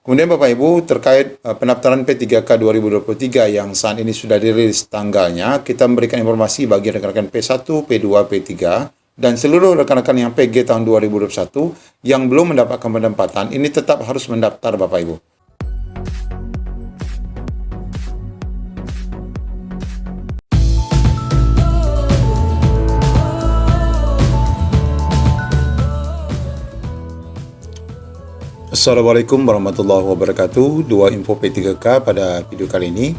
Kemudian Bapak Ibu terkait pendaftaran P3K 2023 yang saat ini sudah dirilis tanggalnya, kita memberikan informasi bagi rekan-rekan P1, P2, P3 dan seluruh rekan-rekan yang PG tahun 2021 yang belum mendapatkan penempatan ini tetap harus mendaftar Bapak Ibu. Assalamualaikum warahmatullahi wabarakatuh. Dua info P3K pada video kali ini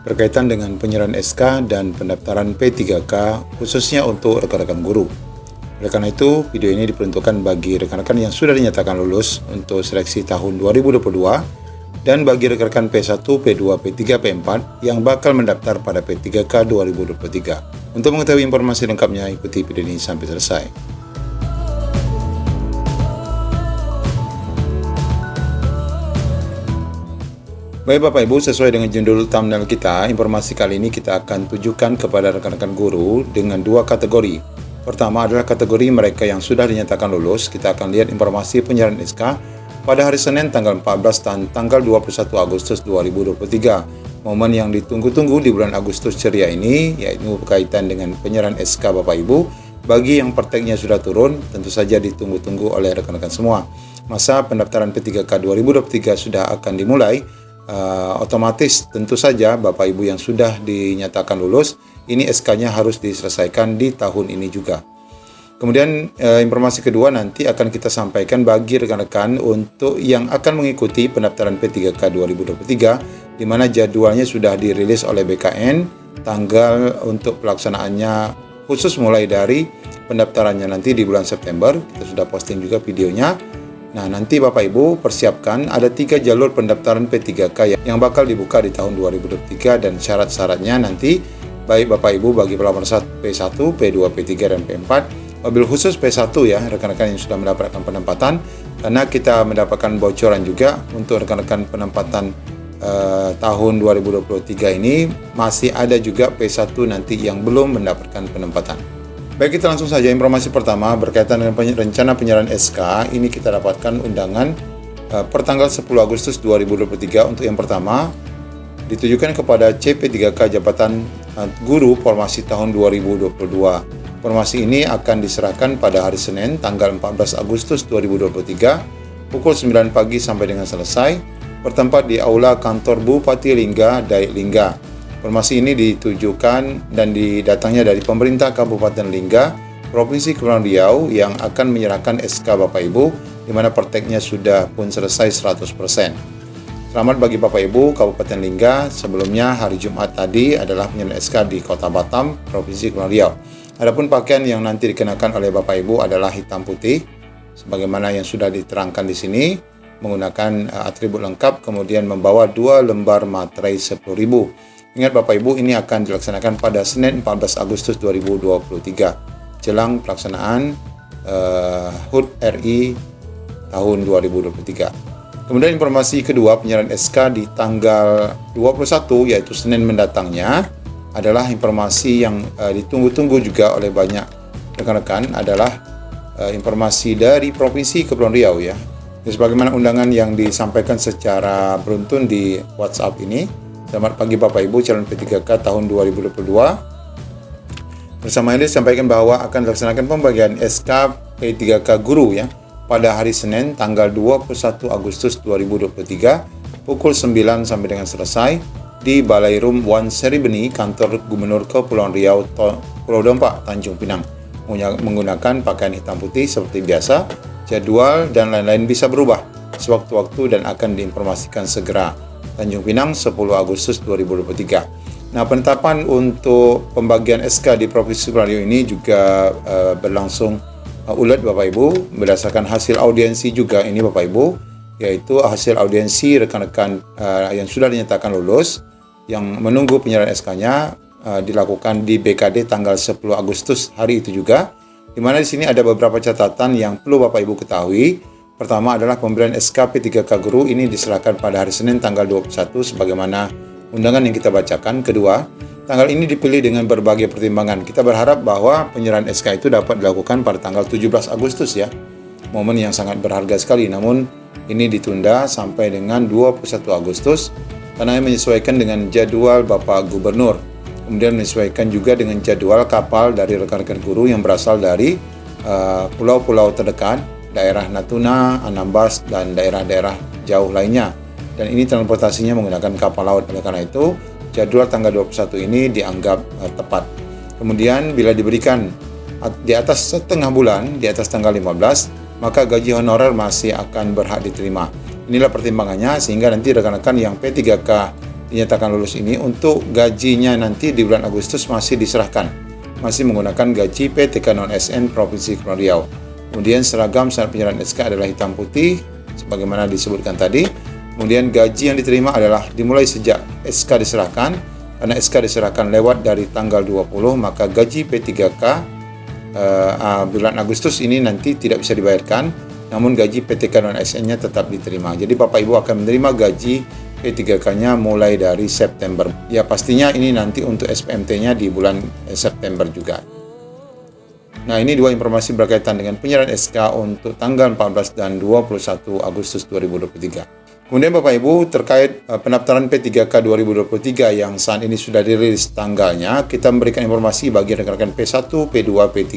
berkaitan dengan penyerahan SK dan pendaftaran P3K khususnya untuk rekan-rekan guru. Oleh karena itu, video ini diperuntukkan bagi rekan-rekan yang sudah dinyatakan lulus untuk seleksi tahun 2022 dan bagi rekan-rekan P1, P2, P3, P4 yang bakal mendaftar pada P3K 2023. Untuk mengetahui informasi lengkapnya, ikuti video ini sampai selesai. Baik Bapak Ibu, sesuai dengan judul thumbnail kita, informasi kali ini kita akan tujukan kepada rekan-rekan guru dengan dua kategori. Pertama adalah kategori mereka yang sudah dinyatakan lulus. Kita akan lihat informasi penyerahan SK pada hari Senin tanggal 14 dan tanggal 21 Agustus 2023. Momen yang ditunggu-tunggu di bulan Agustus ceria ini, yaitu berkaitan dengan penyerahan SK Bapak Ibu. Bagi yang prakteknya sudah turun, tentu saja ditunggu-tunggu oleh rekan-rekan semua. Masa pendaftaran P3K 2023 sudah akan dimulai. Otomatis tentu saja Bapak Ibu yang sudah dinyatakan lulus, ini SK-nya harus diselesaikan di tahun ini juga. Kemudian informasi kedua nanti akan kita sampaikan bagi rekan-rekan untuk yang akan mengikuti pendaftaran P3K 2023, di mana jadwalnya sudah dirilis oleh BKN, tanggal untuk pelaksanaannya khusus mulai dari pendaftarannya nanti di bulan September. Kita sudah posting juga videonya. Nah, nanti Bapak Ibu persiapkan ada 3 jalur pendaftaran P3K yang bakal dibuka di tahun 2023 dan syarat-syaratnya nanti baik Bapak Ibu bagi pelamar P1, P2, P3 dan P4. Mobil khusus P1 ya, rekan-rekan yang sudah mendapatkan penempatan, karena kita mendapatkan bocoran juga untuk rekan-rekan penempatan tahun 2023 ini masih ada juga P1 nanti yang belum mendapatkan penempatan. Baik, kita langsung saja informasi pertama berkaitan dengan rencana penyerahan SK. Ini kita dapatkan undangan pertanggal 10 Agustus 2023 untuk yang pertama ditujukan kepada CP3K Jabatan Guru Formasi tahun 2022. Formasi ini akan diserahkan pada hari Senin tanggal 14 Agustus 2023 pukul 9 pagi sampai dengan selesai, bertempat di Aula Kantor Bupati Lingga, Daik Lingga. Informasi ini ditujukan dan didatangnya dari pemerintah Kabupaten Lingga, Provinsi Kepulauan Riau yang akan menyerahkan SK Bapak Ibu, di mana prakteknya sudah pun selesai 100%. Selamat bagi Bapak Ibu Kabupaten Lingga. Sebelumnya hari Jumat tadi adalah penyerahan SK di Kota Batam, Provinsi Kepulauan Riau. Adapun pakaian yang nanti dikenakan oleh Bapak Ibu adalah hitam putih, sebagaimana yang sudah diterangkan di sini, menggunakan atribut lengkap, kemudian membawa 2 lembar materai 10.000. Ingat Bapak Ibu, ini akan dilaksanakan pada Senin 14 Agustus 2023 jelang pelaksanaan HUT RI tahun 2023. Kemudian informasi kedua, penyerahan SK di tanggal 21 yaitu Senin mendatangnya adalah informasi yang ditunggu-tunggu juga oleh banyak rekan-rekan, adalah informasi dari Provinsi Kepulauan Riau ya. Sebagaimana undangan yang disampaikan secara beruntun di WhatsApp ini. Selamat pagi Bapak Ibu calon P3K tahun 2022. Bersama ini disampaikan bahwa akan dilaksanakan pembagian SK P3K Guru ya pada hari Senin tanggal 21 Agustus 2023 pukul 9 sampai dengan selesai di Balai Rum Wan Seribeni, Kantor Gubernur Kepulauan Riau Pulau Dompak, Tanjung Pinang. Menggunakan pakaian hitam putih seperti biasa. Jadwal dan lain-lain bisa berubah sewaktu-waktu dan akan diinformasikan segera. Tanjung Pinang 10 Agustus 2023. Nah, penetapan untuk pembagian SK di Provinsi Kepulauan Riau ini juga berlangsung ulet Bapak Ibu, berdasarkan hasil audiensi juga ini Bapak Ibu, yaitu hasil audiensi rekan-rekan yang sudah dinyatakan lulus yang menunggu penyerahan SK-nya dilakukan di BKD tanggal 10 Agustus hari itu juga, di mana di sini ada beberapa catatan yang perlu Bapak Ibu ketahui. Pertama adalah pemberian SK P3K Guru ini diserahkan pada hari Senin tanggal 21 sebagaimana undangan yang kita bacakan. Kedua, tanggal ini dipilih dengan berbagai pertimbangan. Kita berharap bahwa penyerahan SK itu dapat dilakukan pada tanggal 17 Agustus ya. Momen yang sangat berharga sekali. Namun ini ditunda sampai dengan 21 Agustus karena menyesuaikan dengan jadwal Bapak Gubernur. Kemudian menyesuaikan juga dengan jadwal kapal dari rekan-rekan guru yang berasal dari pulau-pulau terdekat, daerah Natuna, Anambas, dan daerah-daerah jauh lainnya. Dan ini transportasinya menggunakan kapal laut. Oleh karena itu, jadwal tanggal 21 ini dianggap tepat. Kemudian bila diberikan di atas setengah bulan, di atas tanggal 15, maka gaji honorer masih akan berhak diterima. Inilah pertimbangannya sehingga nanti rekan-rekan yang P3K dinyatakan lulus ini untuk gajinya nanti di bulan Agustus masih diserahkan. Masih menggunakan gaji PTK non-SN Provinsi Kepulauan Riau. Kemudian seragam syarat penyerahan SK adalah hitam putih sebagaimana disebutkan tadi. Kemudian gaji yang diterima adalah dimulai sejak SK diserahkan. Karena SK diserahkan lewat dari tanggal 20, maka gaji P3K bulan Agustus ini nanti tidak bisa dibayarkan, namun gaji PTK non-SN-nya tetap diterima. Jadi Bapak Ibu akan menerima gaji P3K-nya mulai dari September. Ya pastinya ini nanti untuk SPMT-nya di bulan September juga. Nah ini dua informasi berkaitan dengan penyerahan SK untuk tanggal 14 dan 21 Agustus 2023. Kemudian Bapak Ibu terkait pendaftaran P3K 2023 yang saat ini sudah dirilis tanggalnya, kita memberikan informasi bagi rekan-rekan P1, P2, P3,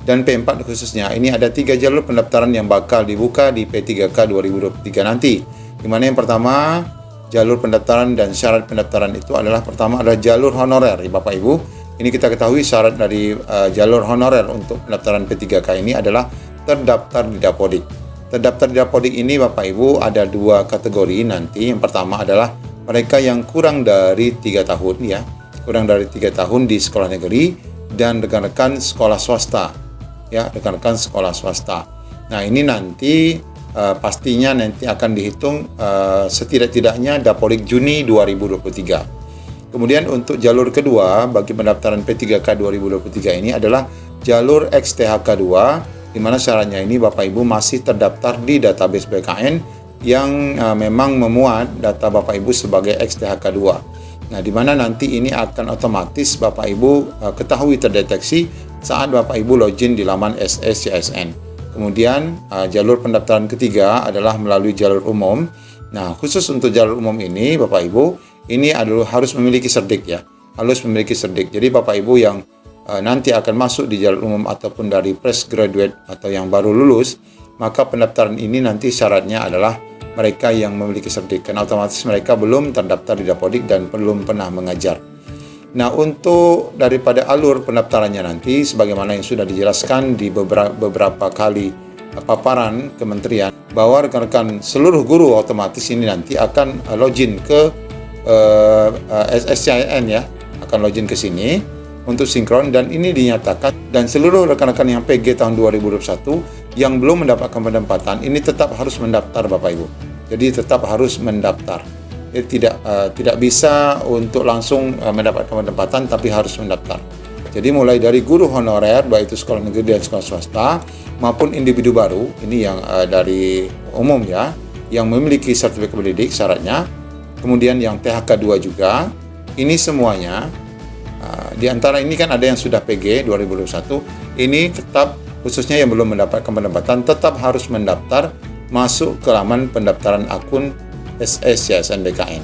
dan P4 khususnya. Ini ada 3 jalur pendaftaran yang bakal dibuka di P3K 2023 nanti. Di mana yang pertama, jalur pendaftaran dan syarat pendaftaran itu adalah pertama adalah jalur honorer, ya Bapak Ibu. Ini kita ketahui syarat dari jalur honorer untuk pendaftaran P3K ini adalah terdaftar di Dapodik. Terdaftar di Dapodik ini Bapak Ibu ada 2 kategori nanti. Yang pertama adalah mereka yang kurang dari 3 tahun ya. Kurang dari 3 tahun di sekolah negeri dan rekan-rekan sekolah swasta. Ya, rekan-rekan sekolah swasta. Nah, ini nanti pastinya nanti akan dihitung setidak-tidaknya Dapodik Juni 2023. Kemudian untuk jalur kedua bagi pendaftaran P3K 2023 ini adalah jalur XTHK 2, di mana syaratnya ini Bapak Ibu masih terdaftar di database BKN yang memang memuat data Bapak Ibu sebagai XTHK 2. Nah, di mana nanti ini akan otomatis Bapak Ibu ketahui terdeteksi saat Bapak Ibu login di laman SSCSN. Kemudian jalur pendaftaran ketiga adalah melalui jalur umum. Nah, khusus untuk jalur umum ini Bapak Ibu, ini adalah harus memiliki cerdik ya. Harus memiliki cerdik. Jadi Bapak Ibu yang nanti akan masuk di jalur umum ataupun dari fresh graduate atau yang baru lulus, maka pendaftaran ini nanti syaratnya adalah mereka yang memiliki cerdik. Karena otomatis mereka belum terdaftar di Dapodik dan belum pernah mengajar. Nah, untuk daripada alur pendaftarannya nanti, sebagaimana yang sudah dijelaskan di beberapa kali paparan kementerian, bahwa rekan-rekan seluruh guru otomatis ini nanti akan login ke SSCIN ya, akan login ke sini untuk sinkron, dan ini dinyatakan, dan seluruh rekan-rekan yang PG tahun 2021 yang belum mendapatkan penempatan, ini tetap harus mendaftar Bapak Ibu. Jadi tetap harus mendaftar. Tidak bisa untuk langsung mendapatkan penempatan, tapi harus mendaftar. Jadi mulai dari guru honorer baik itu sekolah negeri dan sekolah swasta maupun individu baru, ini yang dari umum ya, yang memiliki sertifikat pendidik syaratnya, kemudian yang THK 2 juga, ini semuanya di antara ini kan ada yang sudah PG 2021, ini tetap khususnya yang belum mendapatkan penempatan tetap harus mendaftar masuk ke laman pendaftaran akun SSCSN BKN.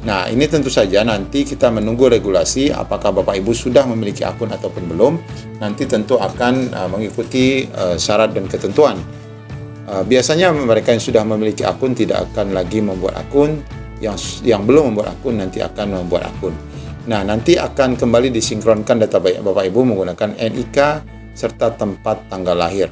Nah, ini tentu saja nanti kita menunggu regulasi apakah Bapak Ibu sudah memiliki akun ataupun belum. Nanti tentu akan mengikuti syarat dan ketentuan. Biasanya mereka yang sudah memiliki akun tidak akan lagi membuat akun, yang belum membuat akun nanti akan membuat akun. Nah, nanti akan kembali disinkronkan data Bapak Ibu menggunakan NIK serta tempat tanggal lahir.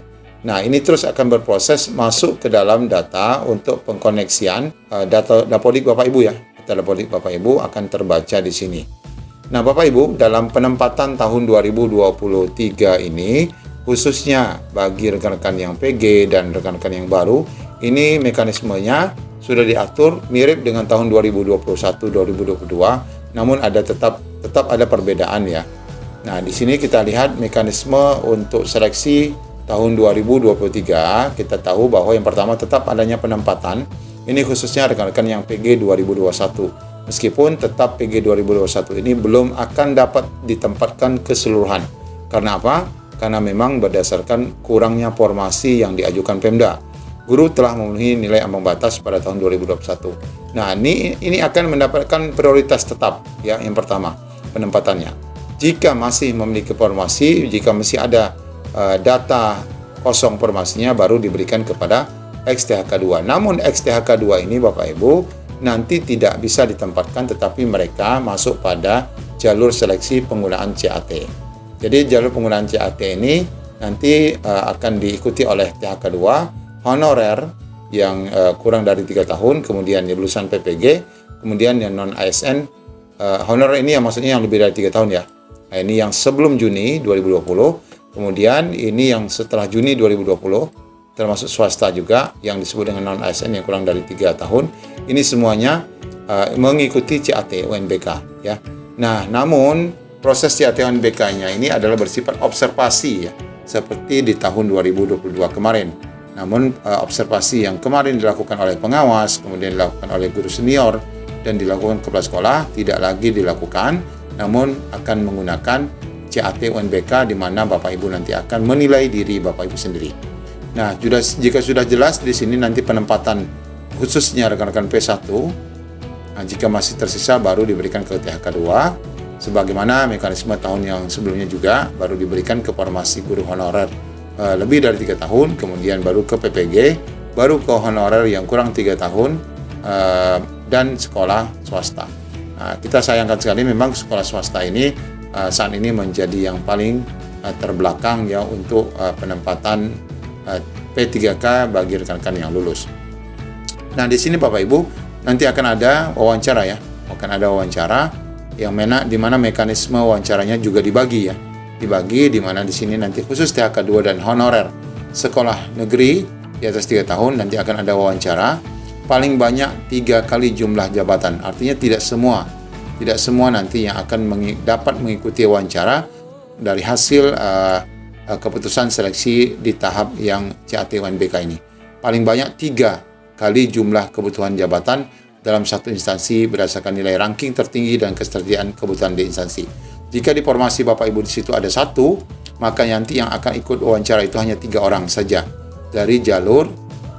Nah, ini terus akan berproses masuk ke dalam data untuk pengkoneksian data Dapodik Bapak Ibu ya. Data Dapodik Bapak Ibu akan terbaca di sini. Nah, Bapak Ibu, dalam penempatan tahun 2023 ini, khususnya bagi rekan-rekan yang PG dan rekan-rekan yang baru, ini mekanismenya sudah diatur mirip dengan tahun 2021-2022, namun ada tetap ada perbedaan ya. Nah, di sini kita lihat mekanisme untuk seleksi tahun 2023, kita tahu bahwa yang pertama tetap adanya penempatan. Ini khususnya rekan-rekan yang PG 2021. Meskipun tetap PG 2021 ini belum akan dapat ditempatkan keseluruhan. Karena apa? Karena memang berdasarkan kurangnya formasi yang diajukan Pemda. guru telah memenuhi nilai ambang batas pada tahun 2021. Nah, ini akan mendapatkan prioritas tetap ya. Yang pertama, penempatannya. Jika masih memiliki formasi, jika masih ada data kosong formasinya, baru diberikan kepada XTHK2. Namun XTHK2 ini Bapak Ibu nanti tidak bisa ditempatkan, tetapi mereka masuk pada jalur seleksi penggunaan CAT. Jadi jalur penggunaan CAT ini nanti akan diikuti oleh THK2 honorer yang kurang dari 3 tahun, kemudian lulusan PPG, kemudian yang non ASN. Honorer ini yang maksudnya yang lebih dari 3 tahun ya. Nah, ini yang sebelum Juni 2020, kemudian ini yang setelah Juni 2020, termasuk swasta juga yang disebut dengan non ASN yang kurang dari 3 tahun. Ini semuanya mengikuti CAT UNBK ya. Nah, namun proses CAT UNBK-nya ini adalah bersifat observasi ya, seperti di tahun 2022 kemarin. Namun observasi yang kemarin dilakukan oleh pengawas, kemudian dilakukan oleh guru senior, dan dilakukan kepala sekolah tidak lagi dilakukan, namun akan menggunakan CAT UNBK di mana Bapak Ibu nanti akan menilai diri Bapak Ibu sendiri. Nah, jika sudah jelas di sini nanti penempatan khususnya rekan-rekan P1, nah, jika masih tersisa baru diberikan ke THK2, sebagaimana mekanisme tahun yang sebelumnya juga baru diberikan ke formasi guru honorer lebih dari 3 tahun, kemudian baru ke PPG, baru ke honorer yang kurang 3 tahun, dan sekolah swasta. Nah, kita sayangkan sekali memang sekolah swasta ini saat ini menjadi yang paling terbelakang ya untuk penempatan P3K bagi rekan-rekan yang lulus. Nah, di sini Bapak Ibu nanti akan ada wawancara ya, akan ada wawancara yang di mana mekanisme wawancaranya juga dibagi ya, di mana di sini nanti khusus THK2 dan honorer sekolah negeri di atas 3 tahun nanti akan ada wawancara paling banyak 3 kali jumlah jabatan. Artinya tidak semua nanti yang akan dapat mengikuti wawancara dari hasil keputusan seleksi di tahap yang CAT UNBK ini. Paling banyak 3 kali jumlah kebutuhan jabatan dalam satu instansi berdasarkan nilai ranking tertinggi dan ketersediaan kebutuhan di instansi. Jika di formasi Bapak Ibu di situ ada 1, maka nanti yang akan ikut wawancara itu hanya 3 orang saja dari jalur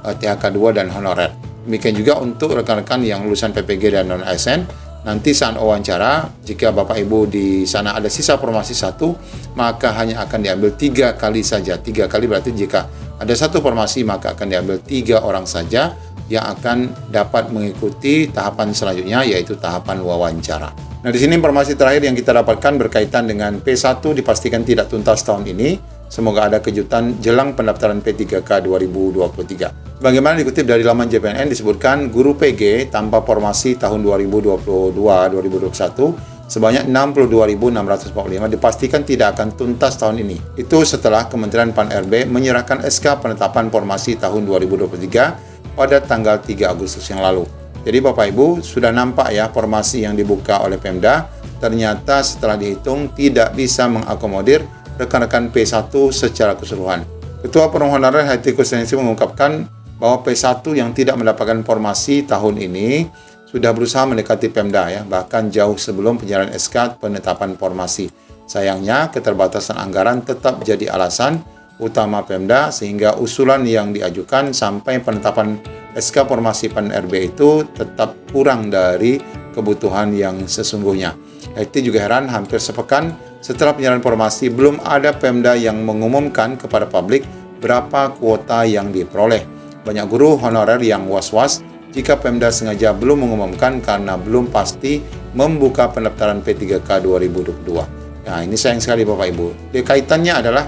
THK2 dan honorer. Demikian juga untuk rekan-rekan yang lulusan PPG dan non ASN. Nanti saat wawancara, jika Bapak Ibu di sana ada sisa formasi 1, maka hanya akan diambil 3 kali saja. 3 kali berarti jika ada 1 formasi, maka akan diambil 3 orang saja yang akan dapat mengikuti tahapan selanjutnya, yaitu tahapan wawancara. Nah, di sini informasi terakhir yang kita dapatkan berkaitan dengan P1 dipastikan tidak tuntas tahun ini. Semoga ada kejutan jelang pendaftaran P3K 2023. Bagaimana dikutip dari laman JPNN disebutkan guru PG tanpa formasi tahun 2022-2021 sebanyak 62.645 dipastikan tidak akan tuntas tahun ini. Itu setelah Kementerian Pan-RB menyerahkan SK penetapan formasi tahun 2023 pada tanggal 3 Agustus yang lalu. Jadi Bapak Ibu sudah nampak ya formasi yang dibuka oleh Pemda ternyata setelah dihitung tidak bisa mengakomodir rekan-rekan P1 secara keseluruhan. Ketua Perum Honorer Haiti Kustensi mengungkapkan bahwa P1 yang tidak mendapatkan formasi tahun ini sudah berusaha mendekati Pemda ya, bahkan jauh sebelum penyerahan SK penetapan formasi. Sayangnya keterbatasan anggaran tetap jadi alasan utama Pemda sehingga usulan yang diajukan sampai penetapan SK formasi Pan-RB itu tetap kurang dari kebutuhan yang sesungguhnya. Haiti juga heran hampir sepekan setelah penyerahan formasi belum ada Pemda yang mengumumkan kepada publik berapa kuota yang diperoleh. Banyak guru honorer yang was-was jika Pemda sengaja belum mengumumkan karena belum pasti membuka pendaftaran P3K 2022. Nah, ini sayang sekali Bapak Ibu. Kaitannya adalah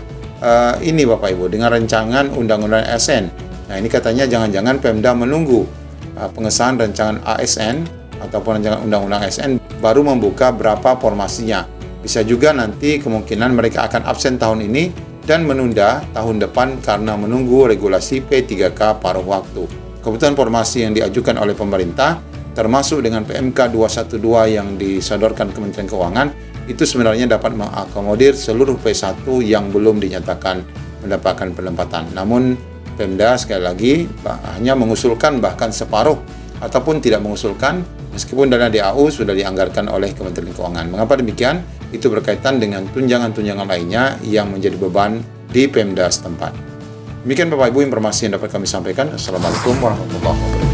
ini Bapak Ibu dengan rancangan Undang-Undang ASN. Nah, ini katanya jangan-jangan Pemda menunggu pengesahan rancangan ASN ataupun rancangan Undang-Undang ASN baru membuka berapa formasinya. Bisa juga nanti kemungkinan mereka akan absen tahun ini dan menunda tahun depan karena menunggu regulasi P3K paruh waktu. Kebutuhan formasi yang diajukan oleh pemerintah termasuk dengan PMK 212 yang disodorkan Kementerian Keuangan itu sebenarnya dapat mengakomodir seluruh P1 yang belum dinyatakan mendapatkan penempatan. Namun Pemda sekali lagi hanya mengusulkan bahkan separuh ataupun tidak mengusulkan meskipun dana DAU sudah dianggarkan oleh Kementerian Keuangan. Mengapa demikian? Itu berkaitan dengan tunjangan-tunjangan lainnya yang menjadi beban di Pemda setempat. Demikian Bapak Ibu informasi yang dapat kami sampaikan. Assalamualaikum warahmatullahi wabarakatuh.